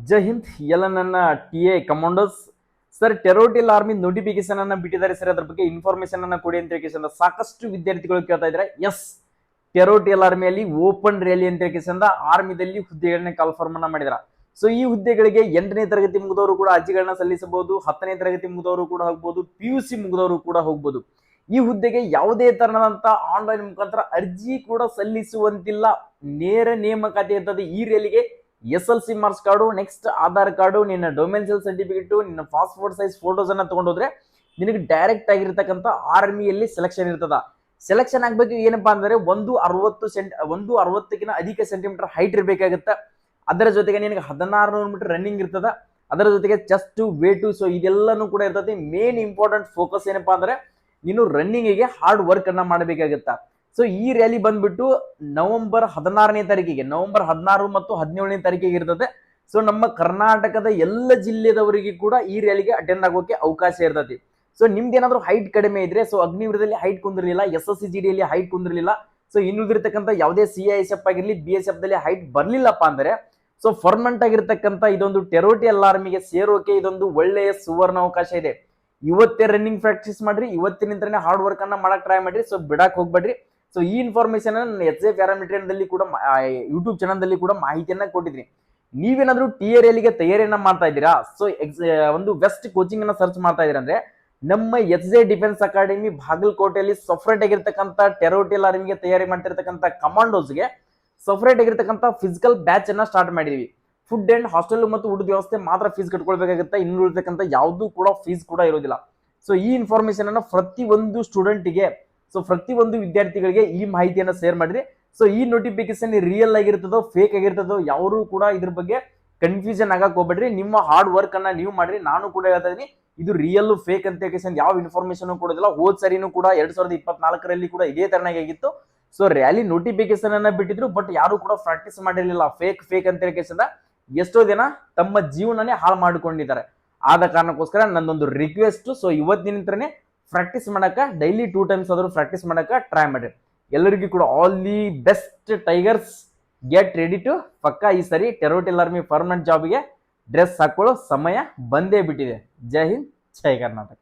ಜೈ ಹಿಂದ್ ಎಲ್ಲ ನನ್ನ T A commandos sir. Territorial army notification ಅನ್ನ ಬಿಟ್ಟಿದ್ದಾರೆ ಸರ್. ಅದ್ರ ಬಗ್ಗೆ ಇನ್ಫಾರ್ಮೇಶನ್ ಅನ್ನ ಕೊಡಿ ಅಂತ ಕೇಳಿಸಿದ ಸಾಕಷ್ಟು ವಿದ್ಯಾರ್ಥಿಗಳು ಕೇಳ್ತಾ ಇದ್ದಾರೆ. ಎಸ್, ಟೆರೋಟಿಲ್ ಆರ್ಮಿಯಲ್ಲಿ ಓಪನ್ ರ್ಯಾಲಿ ಅಂತ ಕೇಳಿಸಿದ ಆರ್ಮಿದಲ್ಲಿ ಹುದ್ದೆಗಳನ್ನ ಕಾಲ್ಫಾರ್ಮ್ ಅನ್ನ ಮಾಡಿದಾರ. ಸೊ ಈ ಹುದ್ದೆಗಳಿಗೆ 8ನೇ ತರಗತಿ ಮುಗಿದವರು ಕೂಡ ಅರ್ಜಿಗಳನ್ನ ಸಲ್ಲಿಸಬಹುದು, 10ನೇ ತರಗತಿ ಮುಗಿದವರು ಕೂಡ ಹೋಗ್ಬೋದು, PUC ಮುಗಿದವರು ಕೂಡ ಹೋಗ್ಬೋದು. ಈ ಹುದ್ದೆಗೆ ಯಾವುದೇ ತರನಾದಂತ ಆನ್ಲೈನ್ ಮುಖಾಂತರ ಅರ್ಜಿ ಕೂಡ ಸಲ್ಲಿಸುವಂತಿಲ್ಲ. ನೇರ ನೇಮಕಾತಿ ಇರ್ತದೆ. ಈ ರ್ಯಾಲಿಗೆ SLC marks card, next Aadhaar card, ನಿನ್ನ ಡೊಮೆನ್ಸಿಯಲ್ ಸರ್ಟಿಫಿಕೇಟ್, ನಿನ್ನ ಪಾಸ್ಪೋರ್ಟ್ ಸೈಜ್ ಫೋಟೋಸ್ ಅನ್ನ ತಗೊಂಡೋದ್ರೆ ನಿನಗೆ ಡೈರೆಕ್ಟ್ ಆಗಿರ್ತಕ್ಕಂಥ ಆರ್ಮಿಯಲ್ಲಿ ಸೆಲೆಕ್ಷನ್ ಇರ್ತದ. ಸೆಲೆಕ್ಷನ್ ಆಗ್ಬೇಕು ಏನಪ್ಪಾ ಅಂದ್ರೆ 160 ಅಧಿಕ ಸೆಂಟಿಮೀಟರ್ ಹೈಟ್ ಇರಬೇಕಾಗುತ್ತೆ. ಅದರ ಜೊತೆಗೆ ನಿನಗೆ 1600 ಮೀಟರ್ ರನ್ನಿಂಗ್ ಇರ್ತದ. ಅದರ ಜೊತೆಗೆ ಚೆಸ್ಟ್, ವೇಟು, ಸೊ ಇದೆಲ್ಲಾನು ಕೂಡ ಇರ್ತದೆ. ಮೇನ್ ಇಂಪಾರ್ಟೆಂಟ್ ಫೋಕಸ್ ಏನಪ್ಪಾ ಅಂದ್ರೆ ನೀನು ರನ್ನಿಂಗಿಗೆ ಹಾರ್ಡ್ ವರ್ಕ್ ಅನ್ನ ಮಾಡಬೇಕಾಗತ್ತ. ಸೊ ಈ ರ್ಯಾಲಿ ಬಂದ್ಬಿಟ್ಟು ನವೆಂಬರ್ 16ನೇ ತಾರೀಕಿಗೆ, ನವೆಂಬರ್ 16 ಮತ್ತು 17ನೇ ತಾರೀಕಿಗೆ ಇರ್ತದೆ. ಸೊ ನಮ್ಮ ಕರ್ನಾಟಕದ ಎಲ್ಲ ಜಿಲ್ಲೆದವರಿಗೆ ಕೂಡ ಈ ರ್ಯಾಲಿಗೆ ಅಟೆಂಡ್ ಆಗೋಕೆ ಅವಕಾಶ ಇರ್ತದೆ. ಸೊ ನಿಮ್ದೇನಾದ್ರೂ ಹೈಟ್ ಕಡಿಮೆ ಇದ್ರೆ, ಸೊ ಅಗ್ನಿವೀರದಲ್ಲಿ ಹೈಟ್ ಕುಂದಿರಲಿಲ್ಲ, SSC GD ಯಲ್ಲಿ ಹೈಟ್ ಕುಂದಿರಲಿಲ್ಲ, ಸೊ ಇನ್ನುಳಿದಿರ್ತಕ್ಕಂಥ ಯಾವುದೇ CISF ಆಗಿರ್ಲಿ, BSF ದಲ್ಲಿ ಹೈಟ್ ಬರ್ಲಿಲ್ಲಪ್ಪ ಅಂದ್ರೆ, ಸೊ ಪರ್ಮನೆಂಟ್ ಆಗಿರ್ತಕ್ಕಂಥ ಇದೊಂದು ಟೆರೋಟಿಲ್ ಆರ್ಮಿಗೆ ಸೇರೋಕೆ ಇದೊಂದು ಒಳ್ಳೆಯ ಸುವರ್ಣ ಅವಕಾಶ ಇದೆ. ಇವತ್ತೇ ರನ್ನಿಂಗ್ ಪ್ರಾಕ್ಟೀಸ್ ಮಾಡ್ರಿ, ಇವತ್ತಿನಿಂದನೇ ಹಾರ್ಡ್ ವರ್ಕ್ ಅನ್ನ ಮಾಡಕ್ ಟ್ರೈ ಮಾಡ್ರಿ. ಸೊ ಬಿಡಕ್ ಹೋಗ್ಬೇಡ್ರಿ. ಸೊ ಈ ಇನ್ಫಾರ್ಮೇಶನ್ HJ ಪ್ಯಾರಾಮೀಟರ್ ಕೂಡ ಯೂಟ್ಯೂಬ್ ಚಾನಲ್ ದಲ್ಲಿ ಕೂಡ ಮಾಹಿತಿಯನ್ನ ಕೊಟ್ಟಿದ್ರಿ. ನೀವೇನಾದ್ರೂ TR ಗೆ ತಯಾರಿಯನ್ನ ಮಾಡ್ತಾ ಇದ್ದೀರಾ, ಸೊ ಒಂದು ಬೆಸ್ಟ್ ಕೋಚಿಂಗ್ ಅನ್ನ ಸರ್ಚ್ ಮಾಡ್ತಾ ಇದೀರ ಅಂದ್ರೆ ನಮ್ಮ HJ ಡಿಫೆನ್ಸ್ ಅಕಾಡೆಮಿ ಬಾಗಲಕೋಟೆಯಲ್ಲಿ ಸಫರೇಟ್ ಆಗಿರ್ತಕ್ಕಂಥ ಟೆರೋಟಿಲ್ ಆರ್ಮಿಗೆ ತಯಾರಿ ಮಾಡ್ತಿರ್ತಕ್ಕಂಥ ಕಮಾಂಡೋಸ್ಗೆ ಸಫರೇಟ್ ಆಗಿರ್ತಕ್ಕಂಥ ಫಿಸಿಕಲ್ ಬ್ಯಾಚ್ ಅನ್ನ ಸ್ಟಾರ್ಟ್ ಮಾಡಿದೀವಿ. ಫುಡ್ ಅಂಡ್ ಹಾಸ್ಟೆಲ್ ಮತ್ತು ಊಟದ ವ್ಯವಸ್ಥೆ ಮಾತ್ರ ಫೀಸ್ ಕಟ್ಕೊಳ್ಬೇಕಾಗುತ್ತೆ. ಇನ್ನುಳಿರ್ತಕ್ಕಂಥ ಯಾವ್ದು ಕೂಡ ಫೀಸ್ ಕೂಡ ಇರೋದಿಲ್ಲ. ಸೊ ಈ ಇನ್ಫಾರ್ಮೇಶನ್ ಅನ್ನ ಪ್ರತಿಯೊಂದು ಸ್ಟೂಡೆಂಟ್ಗೆ, ಸೊ ಪ್ರತಿಯೊಂದು ವಿದ್ಯಾರ್ಥಿಗಳಿಗೆ ಈ ಮಾಹಿತಿಯನ್ನ ಶೇರ್ ಮಾಡಿರಿ. ಸೊ ಈ ನೋಟಿಫಿಕೇಶನ್ ರಿಯಲ್ ಆಗಿರ್ತದೋ ಫೇಕ್ ಆಗಿರ್ತದೋ ಯಾರು ಕೂಡ ಇದ್ರ ಬಗ್ಗೆ ಕನ್ಫ್ಯೂಷನ್ ಆಗಕ್ ಹೋಗ್ಬೇಡ್ರಿ. ನಿಮ್ಮ ಹಾರ್ಡ್ ವರ್ಕ್ ಅನ್ನ ನೀವು ಮಾಡ್ರಿ. ನಾನು ಕೂಡ ಹೇಳ್ತಾ ಇದೀನಿ, ಇದು ರಿಯಲ್ ಫೇಕ್ ಅಂತ ಯಾವ ಇನ್ಫಾರ್ಮೇಶನ್ ಕೊಡೋದಿಲ್ಲ. ಹೋದ್ ಸರಿನೂ ಕೂಡ 2024ರಲ್ಲಿ ಕೂಡ ಇದೇ ತರನಾಗಿ ಆಗಿತ್ತು. ಸೊ ರ್ಯಾಲಿ ನೋಟಿಫಿಕೇಶನ್ ಅನ್ನ ಬಿಟ್ಟಿದ್ರು, ಬಟ್ ಯಾರು ಕೂಡ ಪ್ರಾಕ್ಟೀಸ್ ಮಾಡಿರ್ಲಿಲ್ಲ. ಫೇಕ್ ಅಂತ ಎಷ್ಟೋ ಜನ ತಮ್ಮ ಜೀವನನೇ ಹಾಳು ಮಾಡಿಕೊಂಡಿದ್ದಾರೆ. ಆದ ಕಾರಣಕ್ಕೋಸ್ಕರ ನನ್ನೊಂದು ರಿಕ್ವೆಸ್ಟ್, ಸೊ ಇವತ್ತಿನಿಂದನೇ ಪ್ರಾಕ್ಟೀಸ್ ಮಾಡಕ ಡೈಲಿ 2 ಟೈಮ್ಸ್ ಆದ್ರೂ ಪ್ರಾಕ್ಟೀಸ್ ಮಾಡಕ ಟ್ರೈ ಮಾಡ್ರಿ. ಎಲ್ಲರಿಗೂ ಕೂಡ all the best tigers. Get ready to ಪಕ್ಕಾ ಈ ಸರಿ ಟೆರೋಟಿಲ್ ಆರ್ಮಿ ಪರ್ಮನೆಂಟ್ ಜಾಬ್ಗೆ ಡ್ರೆಸ್ ಹಾಕೊಳ್ಳೋ ಸಮಯ ಬಂದೇ ಬಿಟ್ಟಿದೆ. ಜೈ ಹಿಂದ್, ಜೈ ಕರ್ನಾಟಕ.